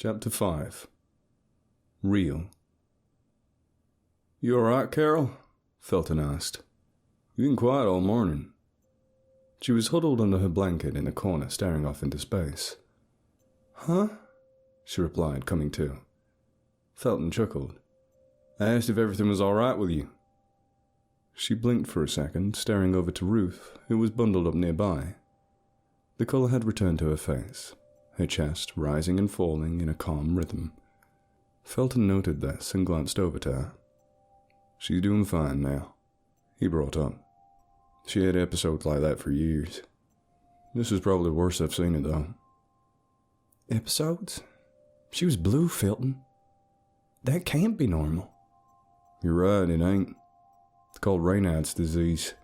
Chapter 5. Real. "You alright, Carol?" Felton asked. "You've been quiet all morning." She was huddled under her blanket in a corner, staring off into space. "Huh?" she replied, coming to. Felton chuckled. "I asked if everything was alright with you." She blinked for a second, staring over to Ruth, who was bundled up nearby. The colour had returned to her face, her chest rising and falling in a calm rhythm. Felton noted this and glanced over to her. "She's doing fine now," he brought up. "She had episodes like that for years. This is probably the worst I've seen it, though." "Episodes? She was blue, Felton. That can't be normal." "You're right, it ain't. It's called Raynaud's disease.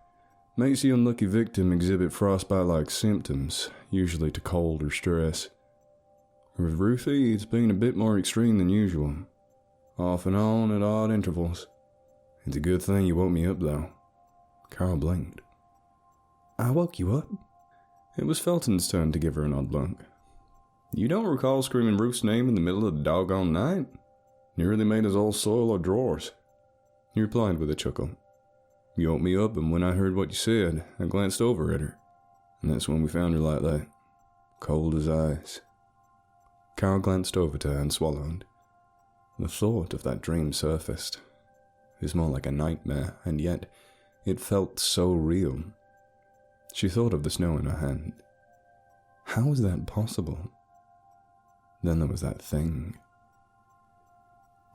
Makes the unlucky victim exhibit frostbite-like symptoms, usually to cold or stress. With Ruthie, it's been a bit more extreme than usual, off and on at odd intervals. It's a good thing you woke me up, though." Carl blinked. "I woke you up?" It was Felton's turn to give her an odd look. "You don't recall screaming Ruth's name in the middle of the doggone night? Nearly made us all soil our drawers." He replied with a chuckle. "You woke me up, and when I heard what you said, I glanced over at her. And that's when we found her like that. Cold as ice." Carl glanced over to her and swallowed. The thought of that dream surfaced. It was more like a nightmare, and yet it felt so real. She thought of the snow in her hand. How was that possible? Then there was that thing.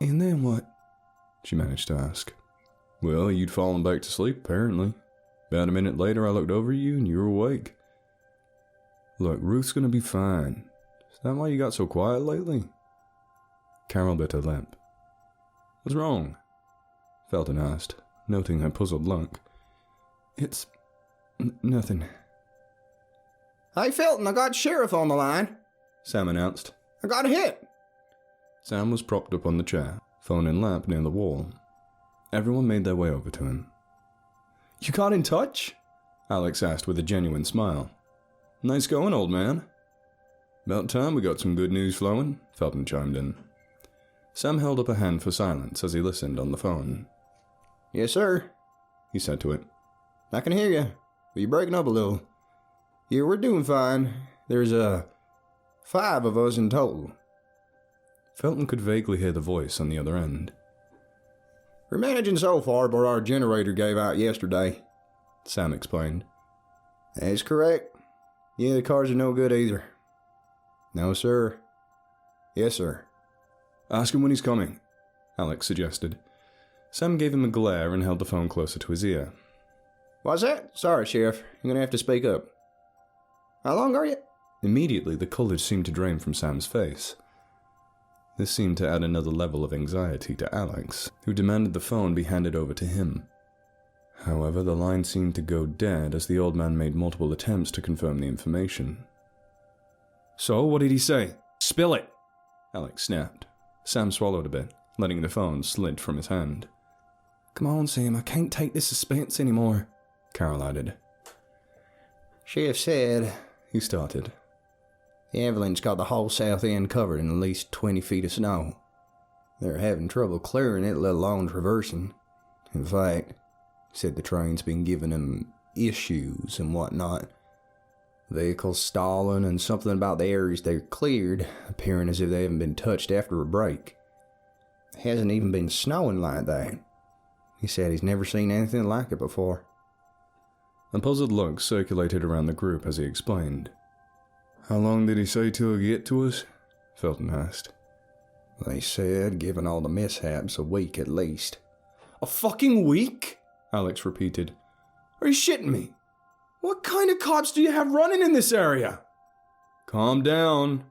"And then what?" she managed to ask. "Well, you'd fallen back to sleep, apparently. About a minute later, I looked over at you, and you were awake. Look, Ruth's gonna be fine. Is that why you got so quiet lately?" Carol bit her lip. "What's wrong?" Felton asked, noting her puzzled look. "It's nothing." "Hey, Felton, I got Sheriff on the line," Sam announced. "I got a hit." Sam was propped up on the chair, phone in lap near the wall. Everyone made their way over to him. "You got in touch?" Alex asked with a genuine smile. "Nice going, old man." "About time we got some good news flowing," Felton chimed in. Sam held up a hand for silence as he listened on the phone. "Yes, sir," he said to it. "I can hear you, but you're breaking up a little. Yeah, we're doing fine. There's 5 of us in total." Felton could vaguely hear the voice on the other end. "We're managing so far, but our generator gave out yesterday," Sam explained. "That's correct. Yeah, the cars are no good either." "No, sir." "Yes, sir." "Ask him when he's coming," Alex suggested. Sam gave him a glare and held the phone closer to his ear. "What's that? Sorry, Sheriff. You're going to have to speak up. How long are you?" Immediately, the colour seemed to drain from Sam's face. This seemed to add another level of anxiety to Alex, who demanded the phone be handed over to him. However, the line seemed to go dead as the old man made multiple attempts to confirm the information. "So, what did he say? Spill it!" Alex snapped. Sam swallowed a bit, letting the phone slid from his hand. "Come on, Sam, I can't take this suspense anymore," Carol added. "Sheriff said," he started. "the avalanche got the whole south end covered in at least 20 feet of snow. They're having trouble clearing it, let alone traversing. In fact, he said the train's been giving them issues and whatnot. Vehicles stalling and something about the areas they're cleared appearing as if they haven't been touched after a break. It hasn't even been snowing like that. He said he's never seen anything like it before." A puzzled look circulated around the group as he explained. "How long did he say till he'd get to us?" Felton asked. "They said, given all the mishaps, a week at least." "A fucking week?" Alex repeated. "Are you shitting me? What kind of cops do you have running in this area?" "Calm down.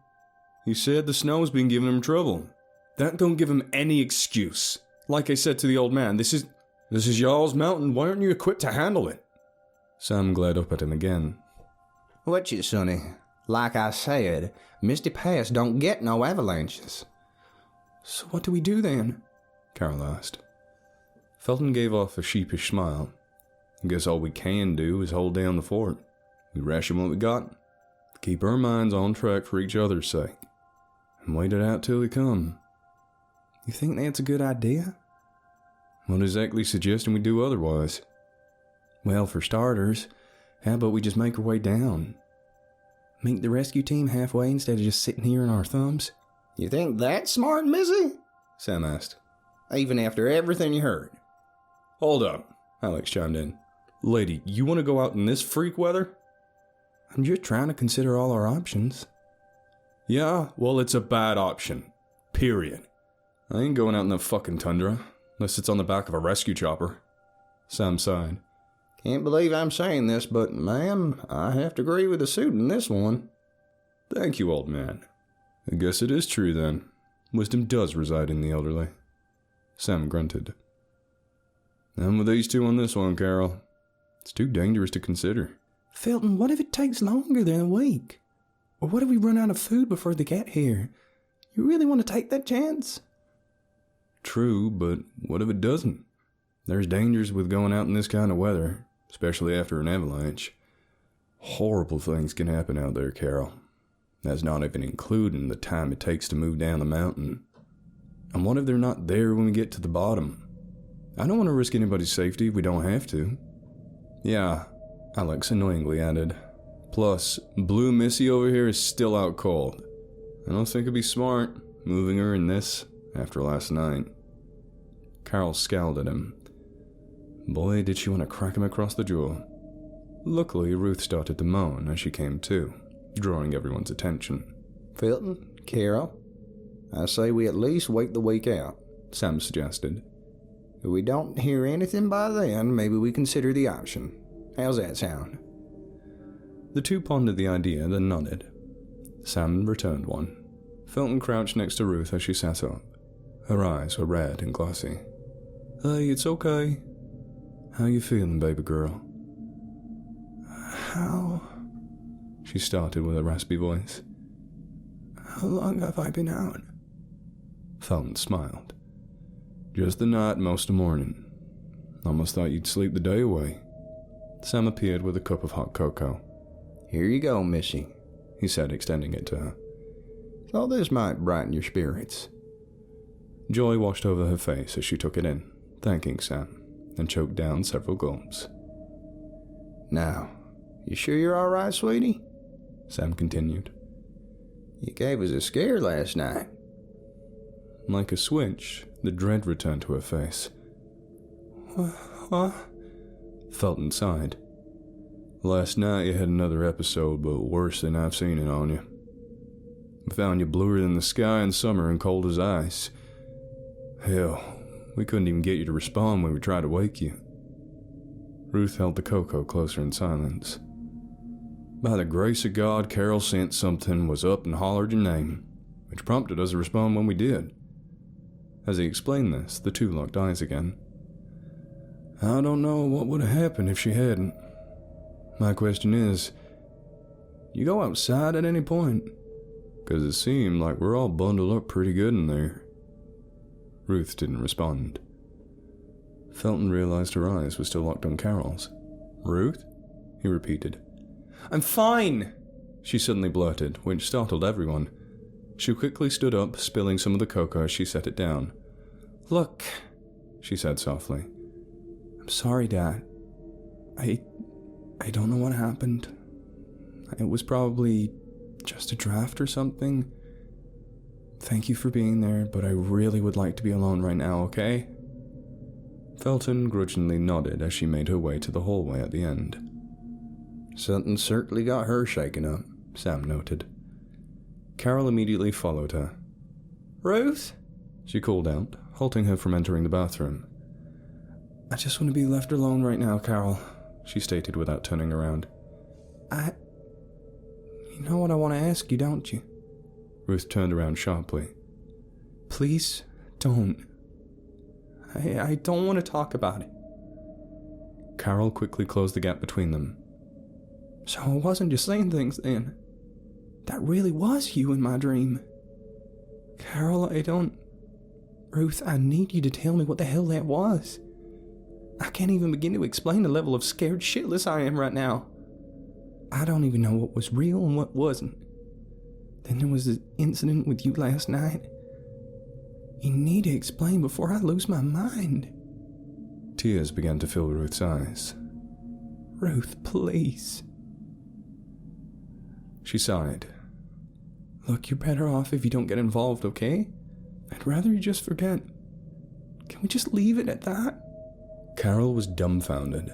He said the snow's been giving him trouble." "That don't give him any excuse. Like I said to the old man, this is y'all's mountain. Why aren't you equipped to handle it?" Sam glared up at him again. "What you, sonny? Like I said, Misty Pass don't get no avalanches." "So what do we do then?" Carol asked. Felton gave off a sheepish smile. "Guess all we can do is hold down the fort. We ration what we got. Keep our minds on track for each other's sake. and wait it out till he come. You think that's a good idea? What exactly suggesting we do otherwise? Well, for starters, how about we just make our way down? Meet the rescue team halfway instead of just sitting here in our thumbs? You think that's smart, Missy? Sam asked. Even after everything you heard. Hold up, Alex chimed in. Lady, you want to go out in this freak weather? I'm just trying to consider all our options. Yeah, well, it's a bad option. Period. I ain't going out in the fucking tundra, unless it's on the back of a rescue chopper. Sam sighed. Can't believe I'm saying this, but, ma'am, I have to agree with the suit in this one. Thank you, old man. I guess it is true, then. Wisdom does reside in the elderly. Sam grunted. I'm with these two on this one, Carol. It's too dangerous to consider. Felton, what if it takes longer than a week? Or what if we run out of food before they get here? You really want to take that chance? True, but what if it doesn't? There's dangers with going out in this kind of weather, especially after an avalanche. Horrible things can happen out there, Carol. That's not even including the time it takes to move down the mountain. And what if they're not there when we get to the bottom? I don't want to risk anybody's safety if we don't have to. Yeah, Alex annoyingly added. Plus, Blue Missy over here is still out cold. I don't think it'd be smart moving her in this after last night. Carol scowled at him. Boy, did she want to crack him across the jaw. Luckily, Ruth started to moan as she came to, drawing everyone's attention. Felton, Carol, I say we at least wait the week out, Sam suggested. If we don't hear anything by then, maybe we consider the option. How's that sound? The two pondered the idea, then nodded. Sam returned one. Felton crouched next to Ruth as she sat up. Her eyes were red and glossy. Hey, it's okay. How you feeling, baby girl? How? She started with a raspy voice. How long have I been out? Felton smiled. Just the night, most of morning. Almost thought you'd sleep the day away. Sam appeared with a cup of hot cocoa. Here you go, Missy, he said, extending it to her. Thought this might brighten your spirits. Joy washed over her face as she took it in, thanking Sam, and choked down several gulps. Now, you sure you're all right, sweetie? Sam continued. You gave us a scare last night. Like a switch, the dread returned to her face. What? Felton sighed. Last night you had another episode, but worse than I've seen it on you. We found you bluer than the sky in summer and cold as ice. Hell, we couldn't even get you to respond when we tried to wake you. Ruth held the cocoa closer in silence. By the grace of God, Carol sensed something was up and hollered your name, which prompted us to respond when we did. As he explained this, the two locked eyes again. I don't know what would have happened if she hadn't. My question is, you go outside at any point? 'Cause it seemed like we're all bundled up pretty good in there. Ruth didn't respond. Felton realized her eyes were still locked on Carol's. Ruth? He repeated. I'm fine, she suddenly blurted, which startled everyone. She quickly stood up, spilling some of the cocoa as she set it down. Look, she said softly. I'm sorry, Dad. I don't know what happened. It was probably just a draft or something. Thank you for being there, but I really would like to be alone right now, okay? Felton grudgingly nodded as she made her way to the hallway at the end. Something certainly got her shaken up, Sam noted. Carol immediately followed her. Ruth? She called out, halting her from entering the bathroom. I just want to be left alone right now, Carol, she stated without turning around. You know what I want to ask you, don't you? Ruth turned around sharply. Please, don't. I don't want to talk about it. Carol quickly closed the gap between them. So I wasn't just saying things then. That really was you in my dream. Carol, Ruth, I need you to tell me what the hell that was. I can't even begin to explain the level of scared shitless I am right now. I don't even know what was real and what wasn't. Then there was the incident with you last night. You need to explain before I lose my mind. Tears began to fill Ruth's eyes. Ruth, please. She sighed. Look, you're better off if you don't get involved, okay? I'd rather you just forget. Can we just leave it at that? Carol was dumbfounded.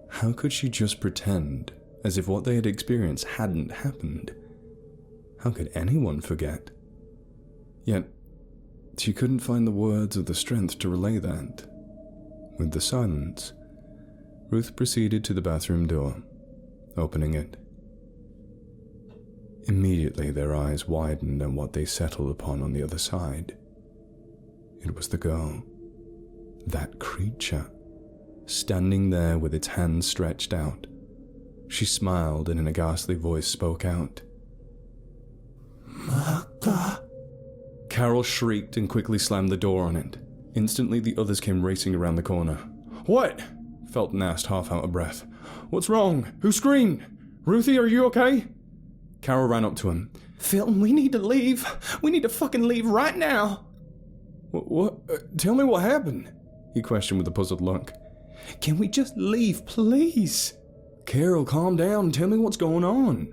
How could she just pretend, as if what they had experienced hadn't happened? How could anyone forget? Yet, she couldn't find the words or the strength to relay that. With the silence, Ruth proceeded to the bathroom door, opening it. Immediately their eyes widened on what they settled upon on the other side. It was the girl. That creature, standing there with its hands stretched out. She smiled and in a ghastly voice spoke out. Maka. Carol shrieked and quickly slammed the door on it. Instantly the others came racing around the corner. "What?" Felton asked, half out of breath. "What's wrong? Who screamed? Ruthie, are you okay?" Carol ran up to him. Felton, we need to leave. We need to fucking leave right now. What? Tell me what happened, he questioned with a puzzled look. Can we just leave, please? Carol, calm down. Tell me what's going on.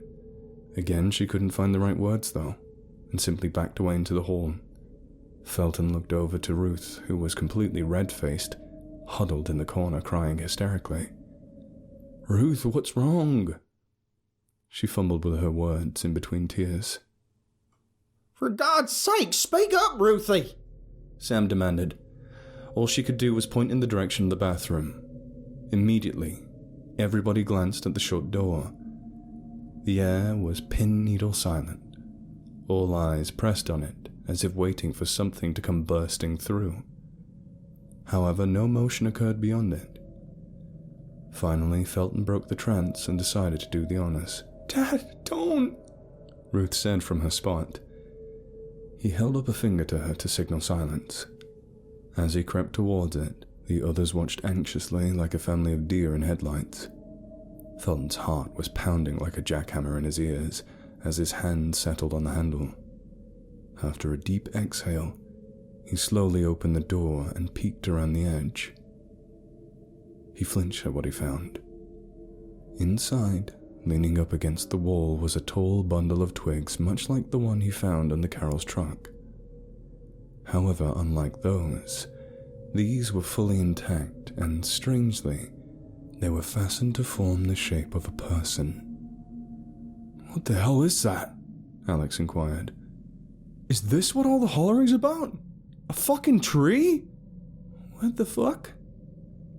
Again, she couldn't find the right words, though, and simply backed away into the hall. Felton looked over to Ruth, who was completely red-faced, huddled in the corner, crying hysterically. "Ruth, what's wrong?" She fumbled with her words in between tears. For God's sake, speak up, Ruthie! Sam demanded. All she could do was point in the direction of the bathroom. Immediately, everybody glanced at the shut door. The air was pin-needle silent, all eyes pressed on it as if waiting for something to come bursting through. However, no motion occurred beyond it. Finally, Felton broke the trance and decided to do the honors. Dad, don't! Ruth said from her spot. He held up a finger to her to signal silence. As he crept towards it, the others watched anxiously like a family of deer in headlights. Felton's heart was pounding like a jackhammer in his ears as his hand settled on the handle. After a deep exhale, he slowly opened the door and peeked around the edge. He flinched at what he found. Inside, leaning up against the wall, was a tall bundle of twigs much like the one he found under Carol's truck. However, unlike those, these were fully intact and, strangely, they were fastened to form the shape of a person. "What the hell is that?" Alex inquired. "Is this what all the hollering's about? A fucking tree?" What the fuck?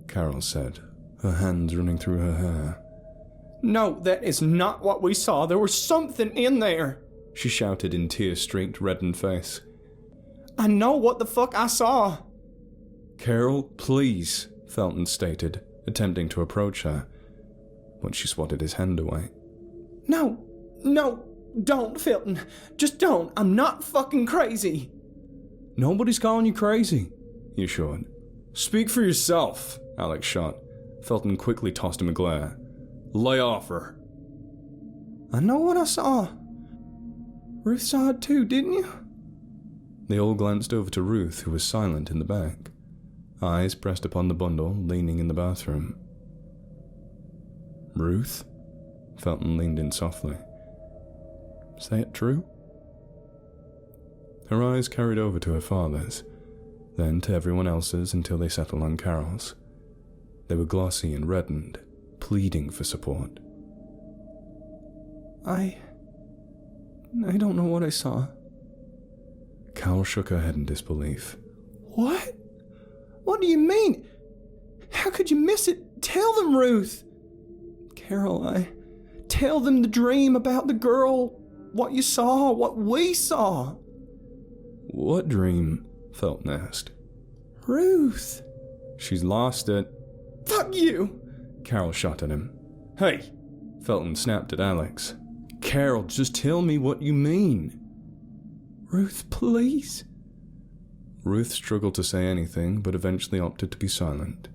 Carol said, her hands running through her hair. No, that is not what we saw. There was something in there, she shouted in tear-streaked, reddened face. I know what the fuck I saw. Carol, please, Felton stated, attempting to approach her, but she swatted his hand away. No, don't, Felton. Just don't. I'm not fucking crazy. Nobody's calling you crazy, he assured. Speak for yourself, Alex shot. Felton quickly tossed him a glare. Lay off her. I know what I saw. Ruth saw it too, didn't you? They all glanced over to Ruth, who was silent in the back, eyes pressed upon the bundle, leaning in the bathroom. Ruth? Felton leaned in softly. Is that true? Her eyes carried over to her father's, then to everyone else's until they settled on Carol's. They were glossy and reddened, pleading for support. I don't know what I saw. Carol shook her head in disbelief. What? What do you mean? How could you miss it? Tell them, Ruth. Carol, tell them the dream about the girl, what you saw, what we saw. What dream? Felton asked. Ruth. She's lost it. Fuck you! Carol shot at him. Hey! Felton snapped at Alex. Carol, just tell me what you mean. Ruth, please. Ruth struggled to say anything, but eventually opted to be silent.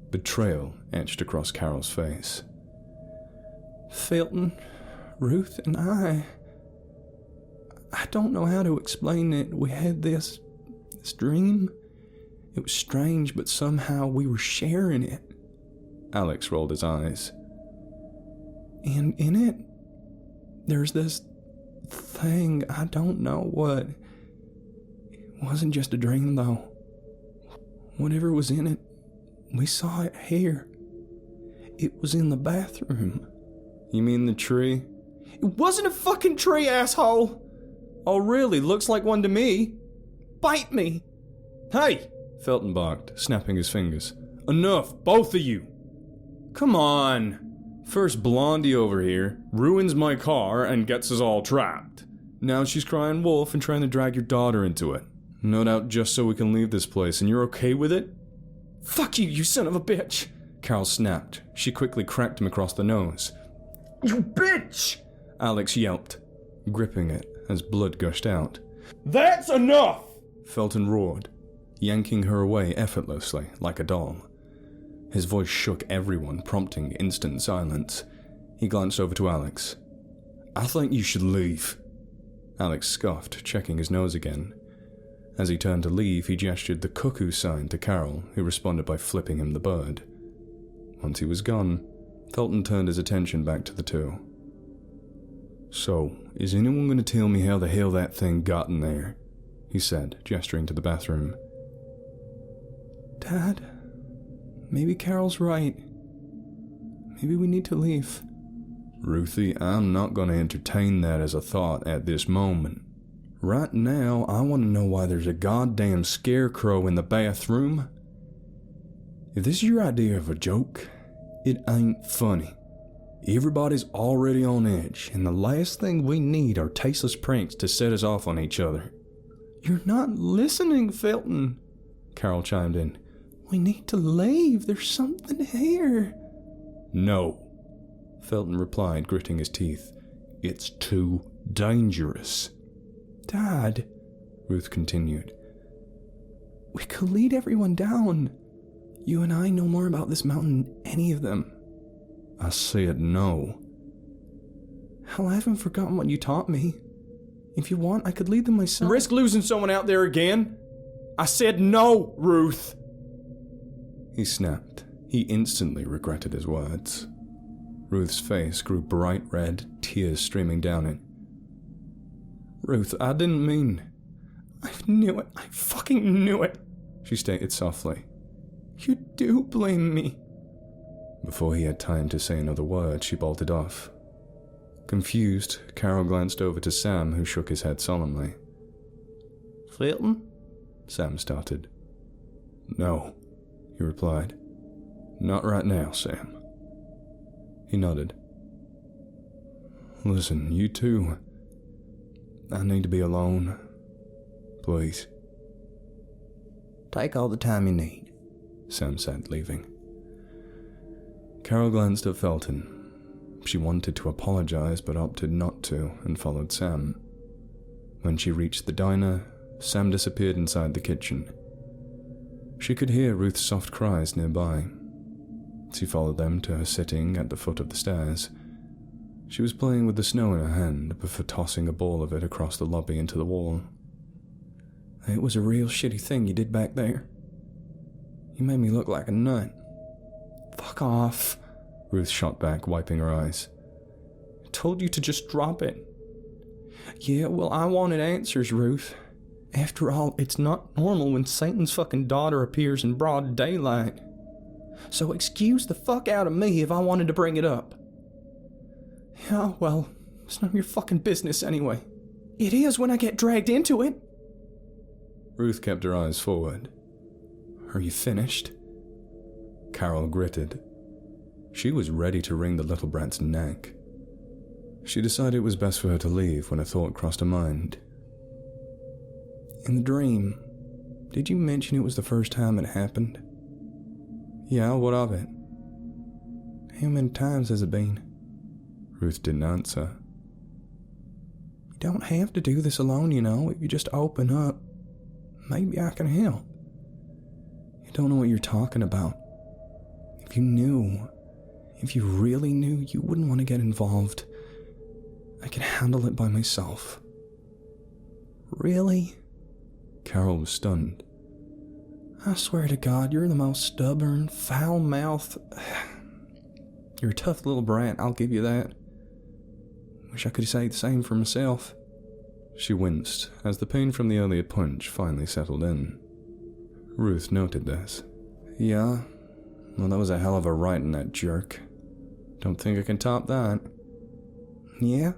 Betrayal etched across Carol's face. Felton, Ruth, and I, I don't know how to explain it. We had this dream. It was strange, but somehow we were sharing it. Alex rolled his eyes. And in it, there's this thing, I don't know what. It wasn't just a dream, though. Whatever was in it, we saw it here. It was in the bathroom. You mean the tree? It wasn't a fucking tree, asshole! Oh, really? Looks like one to me. Bite me! Hey! Felton barked, snapping his fingers. Enough, both of you! Come on! First Blondie over here ruins my car and gets us all trapped. Now she's crying wolf and trying to drag your daughter into it. No doubt just so we can leave this place, and you're okay with it? Fuck you, you son of a bitch! Carol snapped. She quickly cracked him across the nose. You bitch! Alex yelped, gripping it as blood gushed out. That's enough! Felton roared, yanking her away effortlessly, like a doll. His voice shook everyone, prompting instant silence. He glanced over to Alex. I think you should leave. Alex scoffed, checking his nose again. As he turned to leave, he gestured the cuckoo sign to Carol, who responded by flipping him the bird. Once he was gone, Felton turned his attention back to the two. So, is anyone going to tell me how the hell that thing got in there? He said, gesturing to the bathroom. Dad, maybe Carol's right. Maybe we need to leave. Ruthie, I'm not going to entertain that as a thought at this moment. Right now, I want to know why there's a goddamn scarecrow in the bathroom. If this is your idea of a joke, it ain't funny. Everybody's already on edge, and the last thing we need are tasteless pranks to set us off on each other. You're not listening, Felton, Carol chimed in. We need to leave. There's something here. No, Felton replied, gritting his teeth. It's too dangerous. Dad, Ruth continued. We could lead everyone down. You and I know more about this mountain than any of them. I said no. Hell, I haven't forgotten what you taught me. If you want, I could lead them myself. Risk losing someone out there again? I said no, Ruth! He snapped. He instantly regretted his words. Ruth's face grew bright red, tears streaming down it. Ruth, I didn't mean... I knew it. I fucking knew it, she stated softly. You do blame me. Before he had time to say another word, she bolted off. Confused, Carol glanced over to Sam, who shook his head solemnly. Felton? Sam started. No, he replied. Not right now, Sam. He nodded. Listen, you two. I need to be alone. Please. Take all the time you need, Sam said, leaving. Carol glanced at Felton. She wanted to apologize, but opted not to, and followed Sam. When she reached the diner, Sam disappeared inside the kitchen. She could hear Ruth's soft cries nearby. She followed them to her sitting at the foot of the stairs. She was playing with the snow in her hand before tossing a ball of it across the lobby into the wall. It was a real shitty thing you did back there. You made me look like a nut. Fuck off, Ruth shot back, wiping her eyes. I told you to just drop it. Yeah, well, I wanted answers, Ruth. After all, it's not normal when Satan's fucking daughter appears in broad daylight. So excuse the fuck out of me if I wanted to bring it up. Yeah, well, it's none of your fucking business anyway. It is when I get dragged into it. Ruth kept her eyes forward. Are you finished? Carol gritted. She was ready to wring the little brat's neck. She decided it was best for her to leave when a thought crossed her mind. In the dream, did you mention it was the first time it happened? Yeah, what of it? How many times has it been? Ruth didn't answer. You don't have to do this alone, you know. If you just open up, maybe I can help. You don't know what you're talking about. If you knew, if you really knew, you wouldn't want to get involved. I can handle it by myself. Really? Carol was stunned. I swear to God, you're the most stubborn, foul-mouthed... You're a tough little brat, I'll give you that. Wish I could say the same for myself. She winced as the pain from the earlier punch finally settled in. Ruth noted this. Yeah, well, that was a hell of a right in that jerk. Don't think I can top that. Yeah,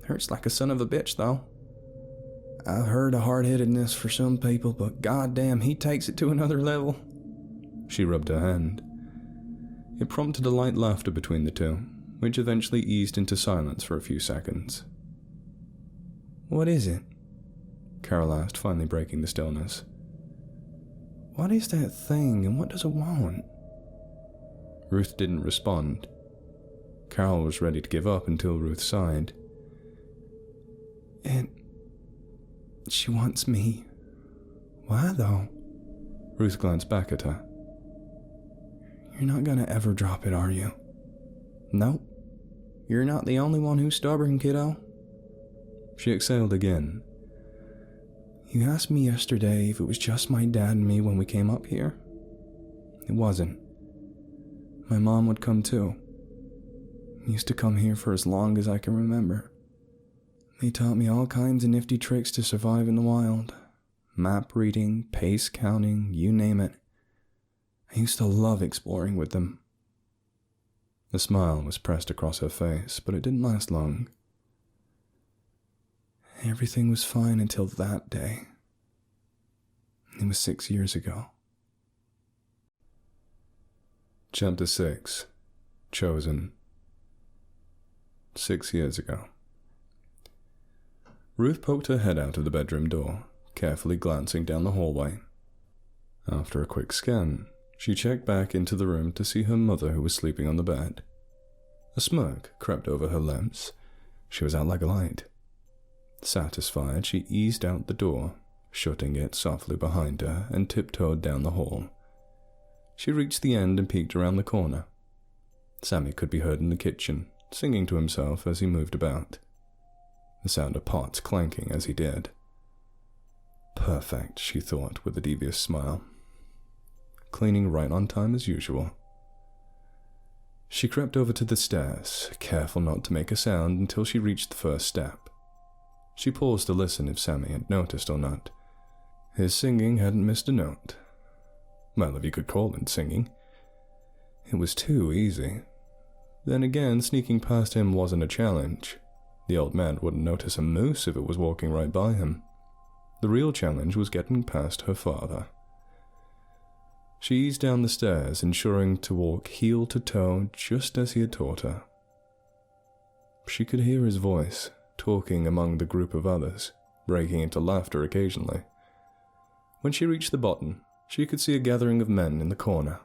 hurts like a son of a bitch, though. I've heard of hard-headedness for some people, but goddamn, he takes it to another level. She rubbed her hand. It prompted a light laughter between the two, which eventually eased into silence for a few seconds. What is it? Carol asked, finally breaking the stillness. What is that thing, and what does it want? Ruth didn't respond. Carol was ready to give up until Ruth sighed. She wants me. Why, though? Ruth glanced back at her. You're not gonna ever drop it, are you? Nope. You're not the only one who's stubborn, kiddo. She exhaled again. You asked me yesterday if it was just my dad and me when we came up here. It wasn't. My mom would come too. Used to come here for as long as I can remember. They taught me all kinds of nifty tricks to survive in the wild. Map reading, pace counting, you name it. I used to love exploring with them. A smile was pressed across her face, but it didn't last long. Everything was fine until that day. It was 6 years ago. Chapter 6. Chosen. 6 years ago. Ruth poked her head out of the bedroom door, carefully glancing down the hallway. After a quick scan, she checked back into the room to see her mother, who was sleeping on the bed. A smirk crept over her lips. She was out like a light. Satisfied, she eased out the door, shutting it softly behind her, and tiptoed down the hall. She reached the end and peeked around the corner. Sammy could be heard in the kitchen, singing to himself as he moved about. The sound of pots clanking as he did. Perfect, she thought with a devious smile. Cleaning right on time as usual. She crept over to the stairs, careful not to make a sound until she reached the first step. She paused to listen if Sammy had noticed or not. His singing hadn't missed a note. Well, if you could call it singing. It was too easy. Then again, sneaking past him wasn't a challenge. The old man wouldn't notice a moose if it was walking right by him. The real challenge was getting past her father. She eased down the stairs, ensuring to walk heel to toe just as he had taught her. She could hear his voice, talking among the group of others, breaking into laughter occasionally. When she reached the bottom, she could see a gathering of men in the corner.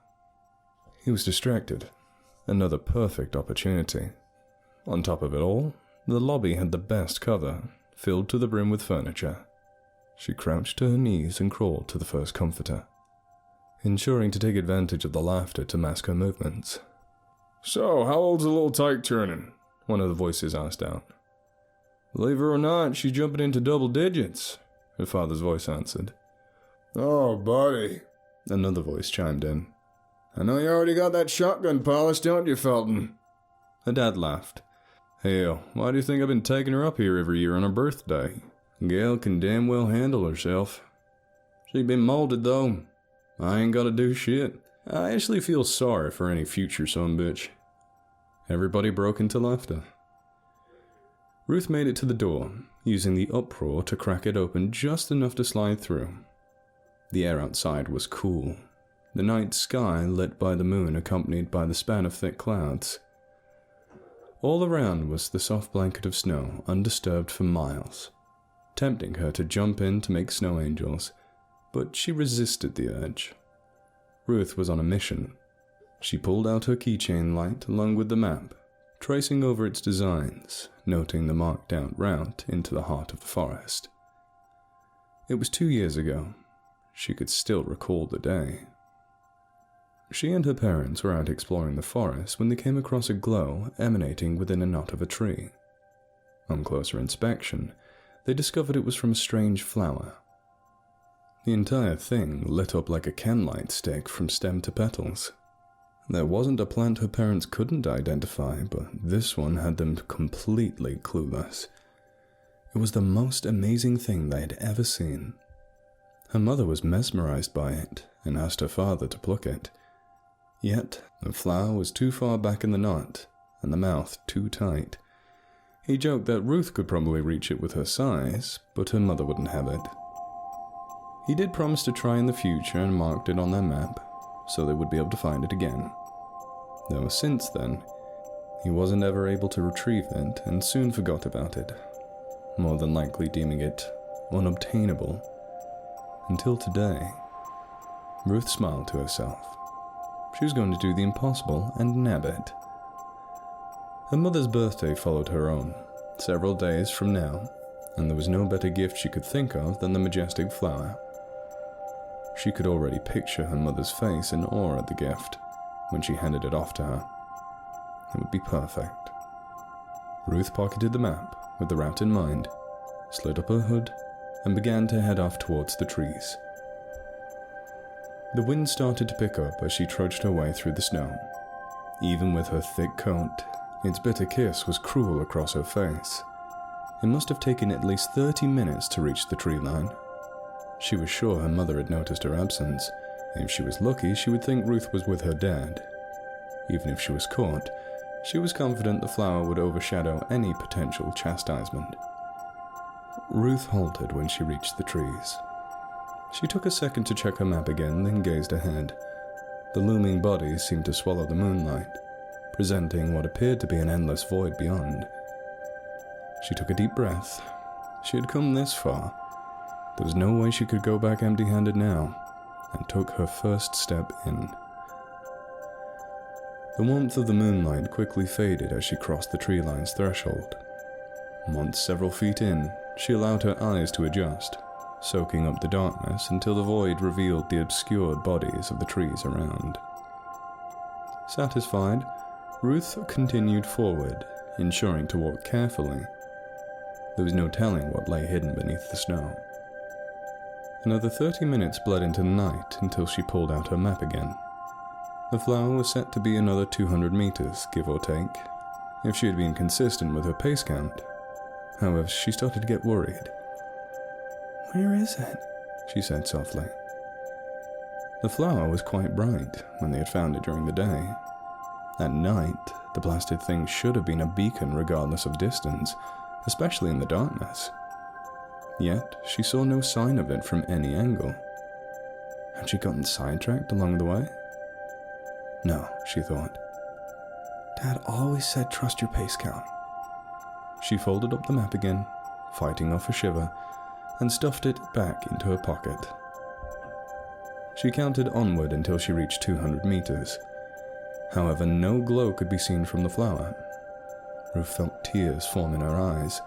He was distracted. Another perfect opportunity. On top of it all, the lobby had the best cover, filled to the brim with furniture. She crouched to her knees and crawled to the first comforter, ensuring to take advantage of the laughter to mask her movements. "So, how old's the little tyke turning?" one of the voices asked out. "Believe her or not, she's jumping into double digits," her father's voice answered. "Oh, buddy," another voice chimed in. "I know you already got that shotgun polished, don't you, Felton?" Her dad laughed. "Hell, why do you think I've been taking her up here every year on her birthday? Gail can damn well handle herself. She been molded, though. I ain't gotta do shit. I actually feel sorry for any future sumbitch." Everybody broke into laughter. Ruth made it to the door, using the uproar to crack it open just enough to slide through. The air outside was cool, the night sky lit by the moon accompanied by the span of thick clouds. All around was the soft blanket of snow, undisturbed for miles, tempting her to jump in to make snow angels, but she resisted the urge. Ruth was on a mission. She pulled out her keychain light along with the map, tracing over its designs, noting the marked-out route into the heart of the forest. It was 2 years ago. She could still recall the day. She and her parents were out exploring the forest when they came across a glow emanating within a knot of a tree. On closer inspection, they discovered it was from a strange flower. The entire thing lit up like a candlelight stick from stem to petals. There wasn't a plant her parents couldn't identify, but this one had them completely clueless. It was the most amazing thing they had ever seen. Her mother was mesmerized by it and asked her father to pluck it. Yet, the flower was too far back in the knot, and the mouth too tight. He joked that Ruth could probably reach it with her size, but her mother wouldn't have it. He did promise to try in the future and marked it on their map, so they would be able to find it again. Though since then, he wasn't ever able to retrieve it and soon forgot about it, more than likely deeming it unobtainable. Until today, Ruth smiled to herself. She was going to do the impossible and nab it. Her mother's birthday followed her own, several days from now, and there was no better gift she could think of than the majestic flower. She could already picture her mother's face in awe at the gift when she handed it off to her. It would be perfect. Ruth pocketed the map with the route in mind, slid up her hood, and began to head off towards the trees. The wind started to pick up as she trudged her way through the snow. Even with her thick coat, its bitter kiss was cruel across her face. It must have taken at least 30 minutes to reach the tree line. She was sure her mother had noticed her absence. If she was lucky, she would think Ruth was with her dad. Even if she was caught, she was confident the flower would overshadow any potential chastisement. Ruth halted when she reached the trees. She took a second to check her map again, then gazed ahead. The looming bodies seemed to swallow the moonlight, presenting what appeared to be an endless void beyond. She took a deep breath. She had come this far. There was no way she could go back empty-handed now, and took her first step in. The warmth of the moonlight quickly faded as she crossed the tree line's threshold. Once several feet in, she allowed her eyes to adjust, soaking up the darkness until the void revealed the obscured bodies of the trees around. Satisfied, Ruth continued forward, ensuring to walk carefully. There was no telling what lay hidden beneath the snow. Another 30 minutes bled into the night until she pulled out her map again. The flower was set to be another 200 meters, give or take, if she had been consistent with her pace count. However, she started to get worried. Where is it? She said softly. The flower was quite bright when they had found it during the day. At night, the blasted thing should have been a beacon regardless of distance, especially in the darkness. Yet, she saw no sign of it from any angle. Had she gotten sidetracked along the way? No, she thought. Dad always said trust your pace count. She folded up the map again, fighting off a shiver, and stuffed it back into her pocket. She counted onward until she reached 200 meters. However, no glow could be seen from the flower. Ruth felt tears form in her eyes.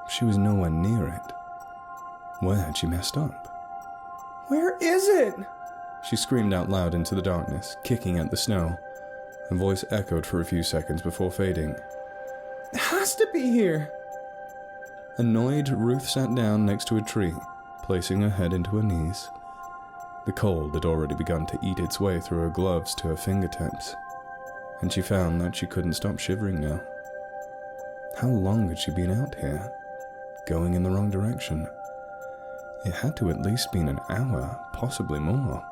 She was nowhere near it. Where had she messed up? Where is it? She screamed out loud into the darkness, kicking at the snow. Her voice echoed for a few seconds before fading. It has to be here. Annoyed, Ruth sat down next to a tree, placing her head into her knees. The cold had already begun to eat its way through her gloves to her fingertips, and she found that she couldn't stop shivering now. How long had she been out here, going in the wrong direction? It had to at least been an hour, possibly more.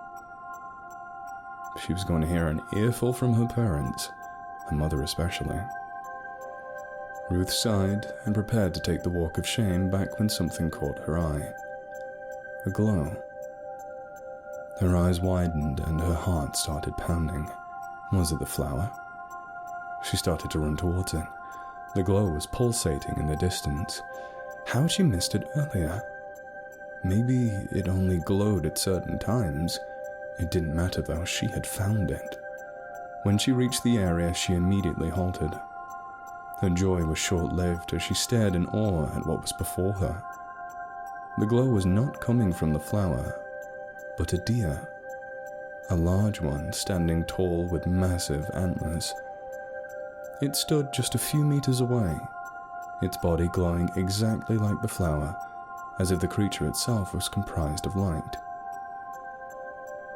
She was going to hear an earful from her parents, her mother especially. Ruth sighed and prepared to take the walk of shame back when something caught her eye. A glow. Her eyes widened and her heart started pounding. Was it the flower? She started to run towards it. The glow was pulsating in the distance. How had she missed it earlier? Maybe it only glowed at certain times. It didn't matter though, she had found it. When she reached the area, she immediately halted. Her joy was short-lived as she stared in awe at what was before her. The glow was not coming from the flower, but a deer. A large one standing tall with massive antlers. It stood just a few meters away, its body glowing exactly like the flower, as if the creature itself was comprised of light.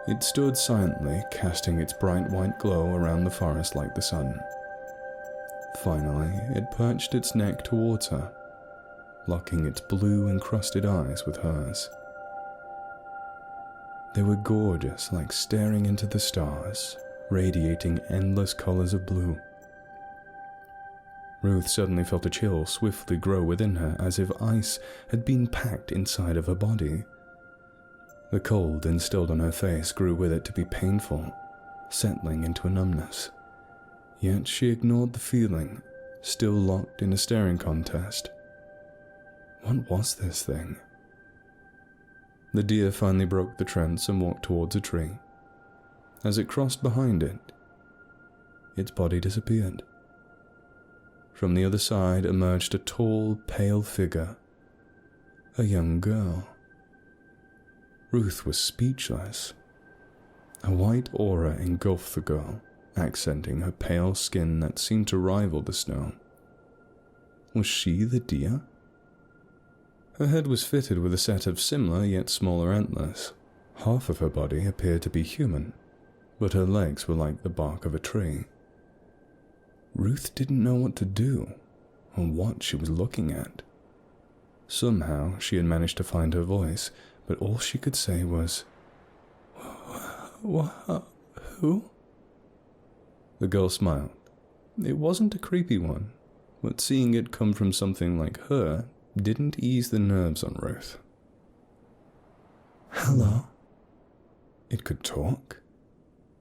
It stood silently, casting its bright white glow around the forest like the sun. Finally, it perched its neck towards her, locking its blue-encrusted eyes with hers. They were gorgeous, like staring into the stars, radiating endless colors of blue. Ruth suddenly felt a chill swiftly grow within her, as if ice had been packed inside of her body. The cold instilled on her face grew with it to be painful, settling into a numbness. Yet she ignored the feeling, still locked in a staring contest. What was this thing? The deer finally broke the trance and walked towards a tree. As it crossed behind it, its body disappeared. From the other side emerged a tall, pale figure, a young girl. Ruth was speechless. A white aura engulfed the girl, accenting her pale skin that seemed to rival the snow. Was she the deer? Her head was fitted with a set of similar yet smaller antlers. Half of her body appeared to be human, but her legs were like the bark of a tree. Ruth didn't know what to do, or what she was looking at. Somehow she had managed to find her voice, but all she could say was, Who? The girl smiled. It wasn't a creepy one, but seeing it come from something like her didn't ease the nerves on Ruth. Hello. It could talk?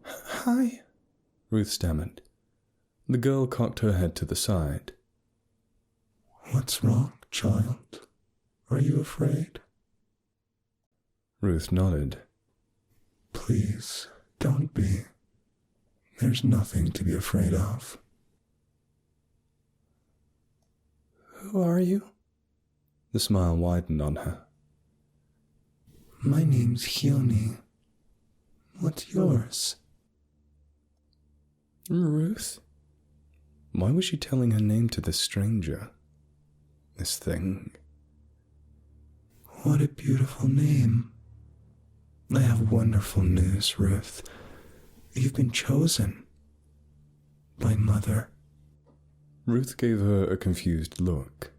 Hi. Ruth stammered. The girl cocked her head to the side. What's wrong, child? Are you afraid? Ruth nodded. Please, don't be. There's nothing to be afraid of. Who are you? The smile widened on her. My name's Hyoni. What's yours? Ruth? Why was she telling her name to this stranger? This thing? What a beautiful name. I have wonderful news, Ruth. You've been chosen by Mother. Ruth gave her a confused look.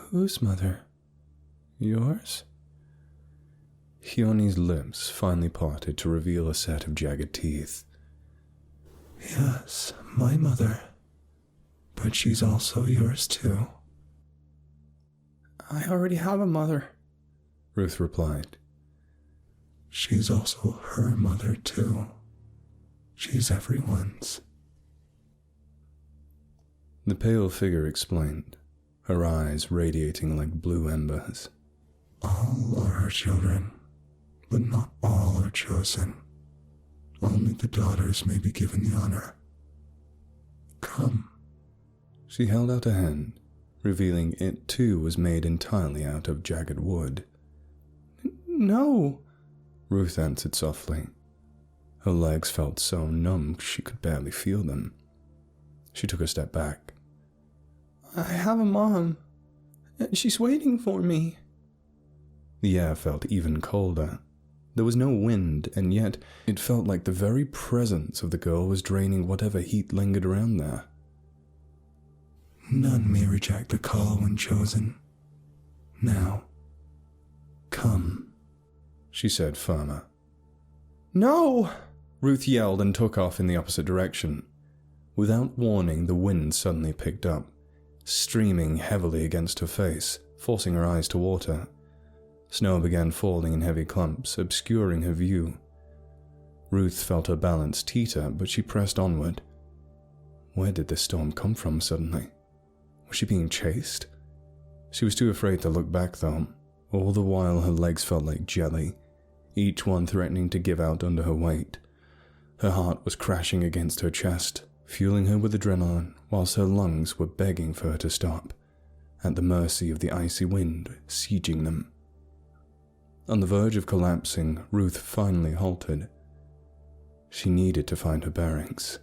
Whose mother? Yours? Hyoni's lips finally parted to reveal a set of jagged teeth. Yes, my mother. But she's also yours too. I already have a mother, Ruth replied. She's also her mother too. She's everyone's. The pale figure explained, her eyes radiating like blue embers. All are her children, but not all are chosen. Only the daughters may be given the honor. Come. She held out a hand, revealing it too was made entirely out of jagged wood. No, Ruth answered softly. Her legs felt so numb she could barely feel them. She took a step back. I have a mom. She's waiting for me. The air felt even colder. There was no wind, and yet it felt like the very presence of the girl was draining whatever heat lingered around there. None may reject the call when chosen. Now, come, she said firmer. No! Ruth yelled and took off in the opposite direction. Without warning, the wind suddenly picked up, streaming heavily against her face, forcing her eyes to water. Snow began falling in heavy clumps, obscuring her view. Ruth felt her balance teeter, but she pressed onward. Where did this storm come from suddenly? Was she being chased? She was too afraid to look back, though. All the while her legs felt like jelly, each one threatening to give out under her weight. Her heart was crashing against her chest, fueling her with adrenaline, whilst her lungs were begging for her to stop, at the mercy of the icy wind sieging them. On the verge of collapsing, Ruth finally halted. She needed to find her bearings.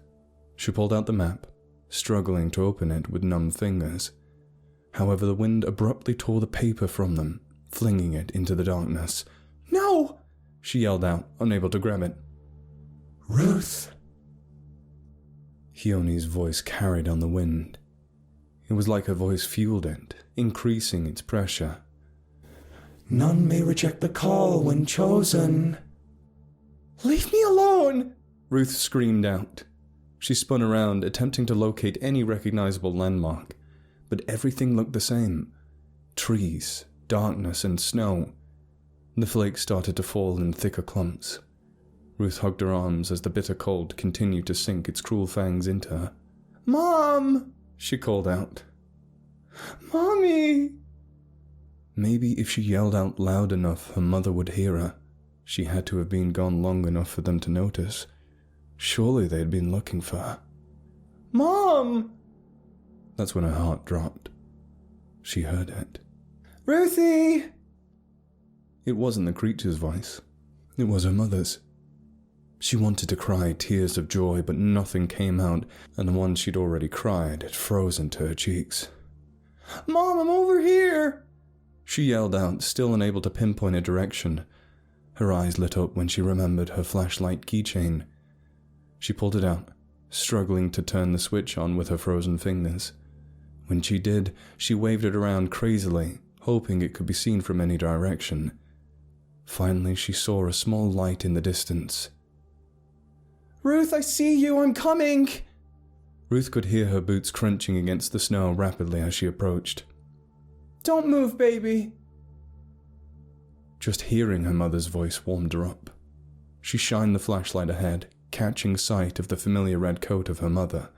She pulled out the map, struggling to open it with numb fingers. However, the wind abruptly tore the paper from them, flinging it into the darkness. No! She yelled out, unable to grab it. Ruth! Hione's voice carried on the wind. It was like her voice fueled it, increasing its pressure. None may reject the call when chosen. Leave me alone! Ruth screamed out. She spun around, attempting to locate any recognizable landmark, but everything looked the same. Trees, darkness, and snow. The flakes started to fall in thicker clumps. Ruth hugged her arms as the bitter cold continued to sink its cruel fangs into her. Mom! She called out. Mommy! Maybe if she yelled out loud enough, her mother would hear her. She had to have been gone long enough for them to notice. Surely they had been looking for her. Mom! That's when her heart dropped. She heard it. Ruthie! It wasn't the creature's voice. It was her mother's. She wanted to cry tears of joy, but nothing came out, and the ones she'd already cried had frozen to her cheeks. Mom, I'm over here! She yelled out, still unable to pinpoint a direction. Her eyes lit up when she remembered her flashlight keychain. She pulled it out, struggling to turn the switch on with her frozen fingers. When she did, she waved it around crazily, hoping it could be seen from any direction. Finally, she saw a small light in the distance. Ruth, I see you, I'm coming! Ruth could hear her boots crunching against the snow rapidly as she approached. Don't move, baby! Just hearing her mother's voice warmed her up. She shined the flashlight ahead, catching sight of the familiar red coat of her mother.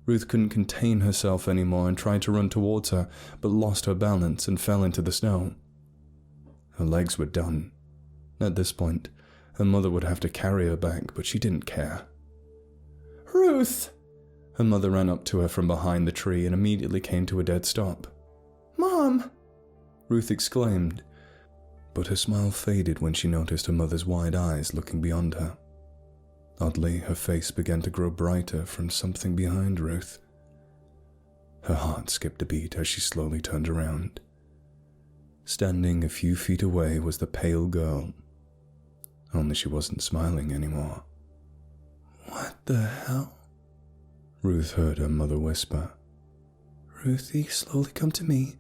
Ruth couldn't contain herself anymore and tried to run towards her, but lost her balance and fell into the snow. Her legs were done. At this point, her mother would have to carry her back, but she didn't care. Ruth! Her mother ran up to her from behind the tree and immediately came to a dead stop. Mom! Ruth exclaimed, but her smile faded when she noticed her mother's wide eyes looking beyond her. Oddly, her face began to grow brighter from something behind Ruth. Her heart skipped a beat as she slowly turned around. Standing a few feet away was the pale girl. Only she wasn't smiling anymore. What the hell? Ruth heard her mother whisper. Ruthie, slowly come to me.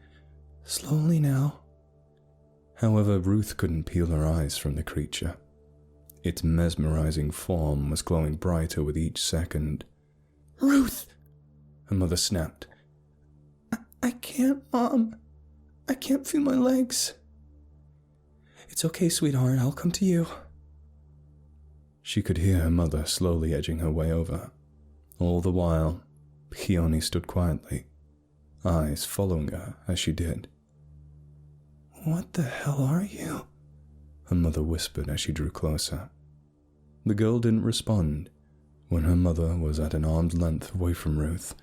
Slowly now. However, Ruth couldn't peel her eyes from the creature. Its mesmerizing form was glowing brighter with each second. Ruth! Her mother snapped. I can't, Mom. I can't feel my legs. It's okay, sweetheart, I'll come to you. She could hear her mother slowly edging her way over. All the while, Hione stood quietly, eyes following her as she did. What the hell are you? Her mother whispered as she drew closer. The girl didn't respond. When her mother was at an arm's length away from Ruth,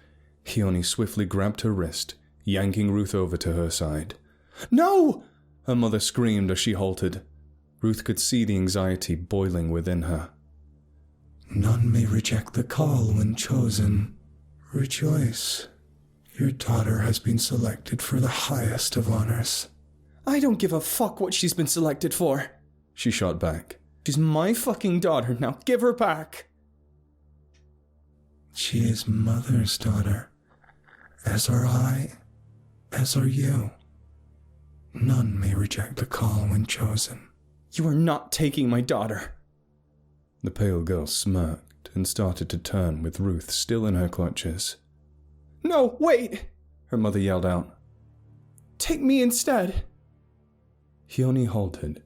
Hione swiftly grabbed her wrist, yanking Ruth over to her side. No! Her mother screamed as she halted. Ruth could see the anxiety boiling within her. None may reject the call when chosen. Rejoice. Your daughter has been selected for the highest of honors. I don't give a fuck what she's been selected for, she shot back. She's my fucking daughter, now give her back. She is Mother's daughter, as are I, as are you. None may reject the call when chosen. You are not taking my daughter. The pale girl smirked and started to turn with Ruth still in her clutches. No, wait! Her mother yelled out. Take me instead. Hione halted,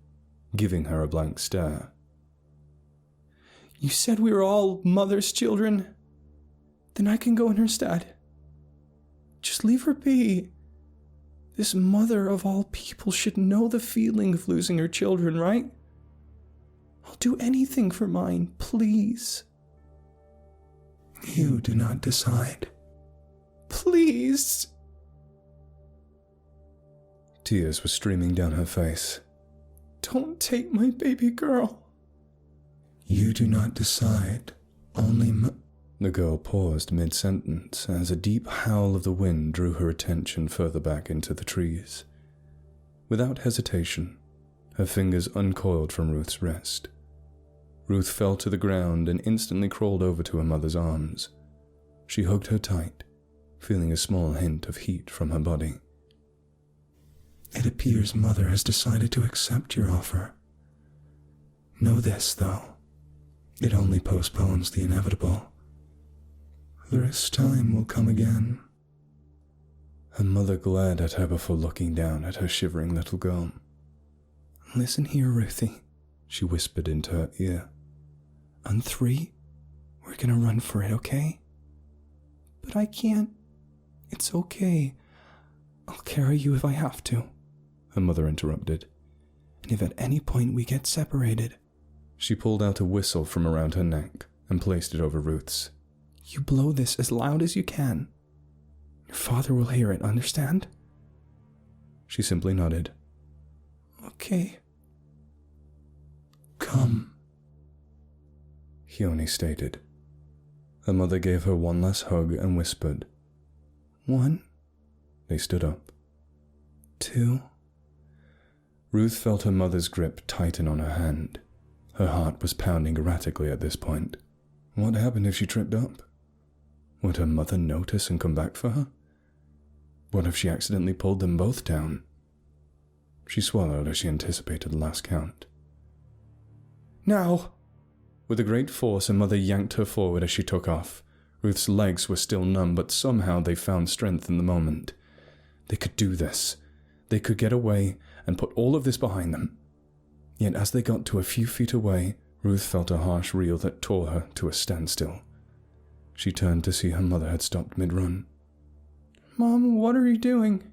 giving her a blank stare. You said we were all Mother's children? Then I can go in her stead. Just leave her be. This mother of all people should know the feeling of losing her children, right? I'll do anything for mine, please. You do not decide. Please. Tears were streaming down her face. Don't take my baby girl. You do not decide. Only The girl paused mid-sentence as a deep howl of the wind drew her attention further back into the trees. Without hesitation, her fingers uncoiled from Ruth's wrist. Ruth fell to the ground and instantly crawled over to her mother's arms. She hugged her tight, feeling a small hint of heat from her body. It appears Mother has decided to accept your offer. Know this, though. It only postpones the inevitable. This time will come again. Her mother glared at her before looking down at her shivering little girl. Listen here, Ruthie, she whispered into her ear. On 3, we're gonna run for it, okay? But I can't. It's okay. I'll carry you if I have to, her mother interrupted. And if at any point we get separated... She pulled out a whistle from around her neck and placed it over Ruth's. You blow this as loud as you can. Your father will hear it, understand? She simply nodded. Okay. Come, Hioné stated. Her mother gave her one last hug and whispered. 1. They stood up. 2. Ruth felt her mother's grip tighten on her hand. Her heart was pounding erratically at this point. What happened if she tripped up? Would her mother notice and come back for her? What if she accidentally pulled them both down? She swallowed as she anticipated the last count. Now! With a great force, her mother yanked her forward as she took off. Ruth's legs were still numb, but somehow they found strength in the moment. They could do this. They could get away and put all of this behind them. Yet as they got to a few feet away, Ruth felt a harsh reel that tore her to a standstill. She turned to see her mother had stopped mid-run. Mom, what are you doing?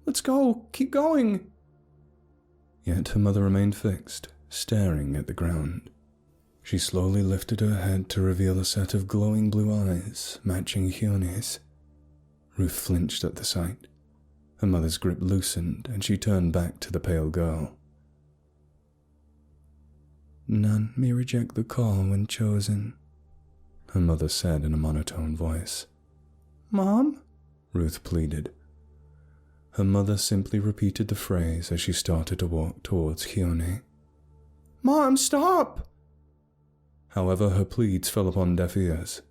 Let's go. Keep going. Yet her mother remained fixed, staring at the ground. She slowly lifted her head to reveal a set of glowing blue eyes, matching Hioné's. Ruth flinched at the sight. Her mother's grip loosened, and she turned back to the pale girl. None may reject the call when chosen, her mother said in a monotone voice. Mom? Ruth pleaded. Her mother simply repeated the phrase as she started to walk towards Hioné. Mom, stop! However, her pleads fell upon deaf ears.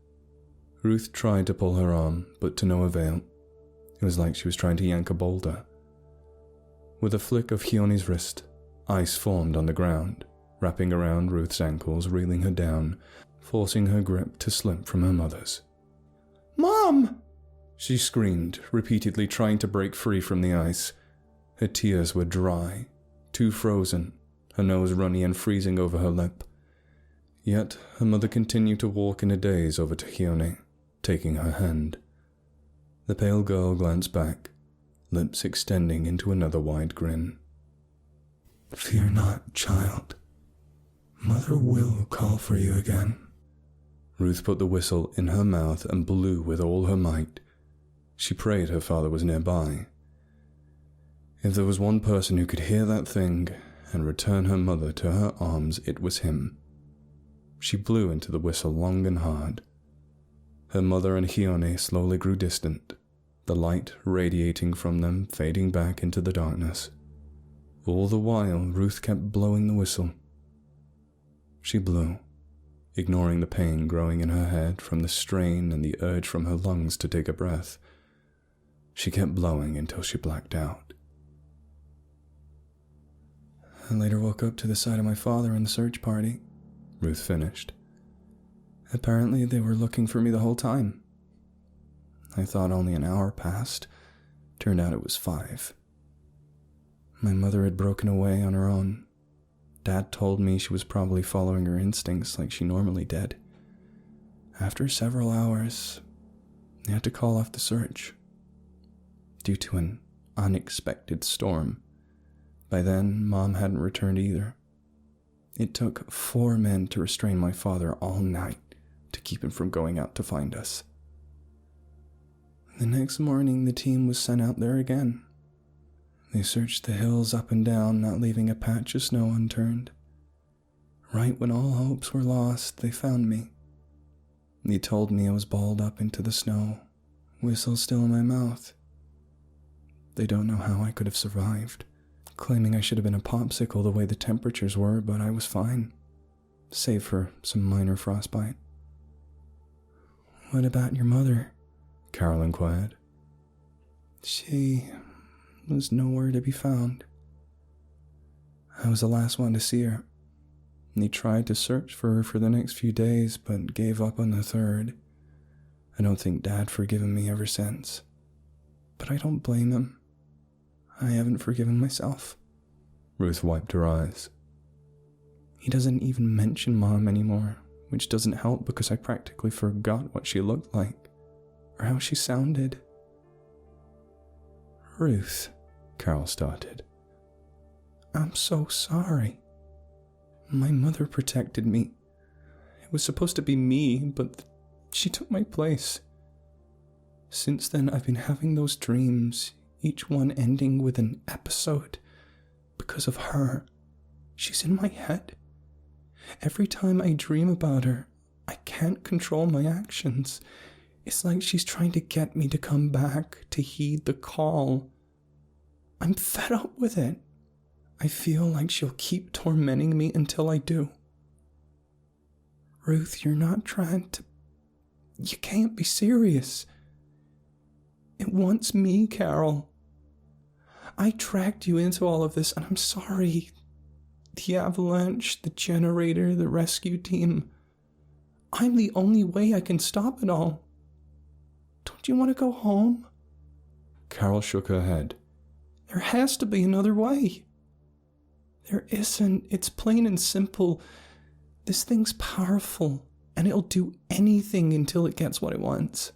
Ruth tried to pull her arm, but to no avail. It was like she was trying to yank a boulder. With a flick of Hioné's wrist, ice formed on the ground, wrapping around Ruth's ankles, reeling her down, forcing her grip to slip from her mother's. Mom! She screamed, repeatedly trying to break free from the ice. Her tears were dry, too frozen, her nose runny and freezing over her lip. Yet her mother continued to walk in a daze over to Hioné, taking her hand. The pale girl glanced back, lips extending into another wide grin. Fear not, child. Mother will call for you again. Ruth put the whistle in her mouth and blew with all her might. She prayed her father was nearby. If there was one person who could hear that thing and return her mother to her arms, it was him. She blew into the whistle long and hard. Her mother and Hioné slowly grew distant, the light radiating from them fading back into the darkness. All the while, Ruth kept blowing the whistle. She blew, ignoring the pain growing in her head from the strain and the urge from her lungs to take a breath. She kept blowing until she blacked out. I later woke up to the sight of my father and the search party, Ruth finished. Apparently they were looking for me the whole time. I thought only an hour passed. Turned out it was 5. My mother had broken away on her own. Dad told me she was probably following her instincts like she normally did. After several hours, they had to call off the search due to an unexpected storm. By then, Mom hadn't returned either. It took 4 men to restrain my father all night to keep him from going out to find us. The next morning, the team was sent out there again. They searched the hills up and down, not leaving a patch of snow unturned. Right when all hopes were lost, they found me. He told me I was balled up into the snow, whistle still in my mouth. They don't know how I could have survived, claiming I should have been a popsicle the way the temperatures were, but I was fine, save for some minor frostbite. What about your mother? Carol inquired. She was nowhere to be found. I was the last one to see her. He tried to search for her for the next few days, but gave up on the third. I don't think Dad forgiven me ever since. But I don't blame him. I haven't forgiven myself. Ruth wiped her eyes. He doesn't even mention Mom anymore, which doesn't help because I practically forgot what she looked like, or how she sounded. Ruth, Carol started. I'm so sorry. My mother protected me. It was supposed to be me, but she took my place. Since then, I've been having those dreams, each one ending with an episode. Because of her. She's in my head. Every time I dream about her, I can't control my actions. It's like she's trying to get me to come back, to heed the call. I'm fed up with it. I feel like she'll keep tormenting me until I do. Ruth, you're not trying to... You can't be serious. It wants me, Carol. I dragged you into all of this, and I'm sorry. The avalanche, the generator, the rescue team. I'm the only way I can stop it all. Don't you want to go home? Carol shook her head. There has to be another way. There isn't. It's plain and simple. This thing's powerful, and it'll do anything until it gets what it wants.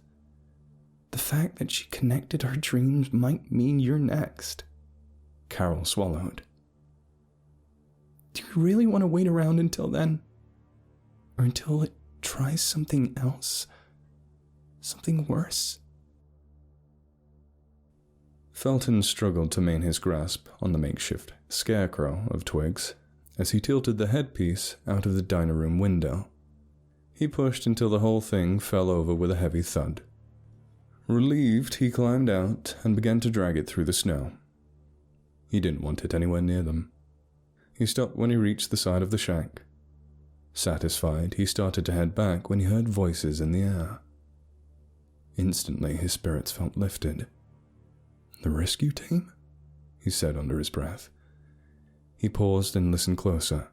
The fact that she connected our dreams might mean you're next. Carol swallowed. Do you really want to wait around until then? Or until it tries something else? Something worse? Felton struggled to maintain his grasp on the makeshift scarecrow of twigs as he tilted the headpiece out of the diner room window. He pushed until the whole thing fell over with a heavy thud. Relieved, he climbed out and began to drag it through the snow. He didn't want it anywhere near them. He stopped when he reached the side of the shack. Satisfied, he started to head back when he heard voices in the air. Instantly, his spirits felt lifted. The rescue team? He said under his breath. He paused and listened closer.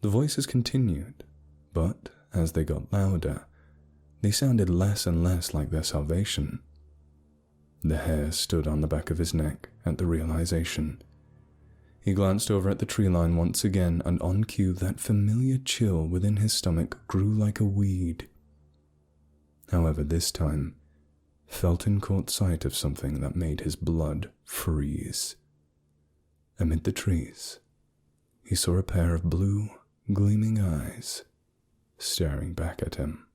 The voices continued, but as they got louder, they sounded less and less like their salvation. The hair stood on the back of his neck at the realization. He glanced over at the tree line once again, and on cue that familiar chill within his stomach grew like a weed. However, this time, Felton caught sight of something that made his blood freeze. Amid the trees, he saw a pair of blue, gleaming eyes staring back at him.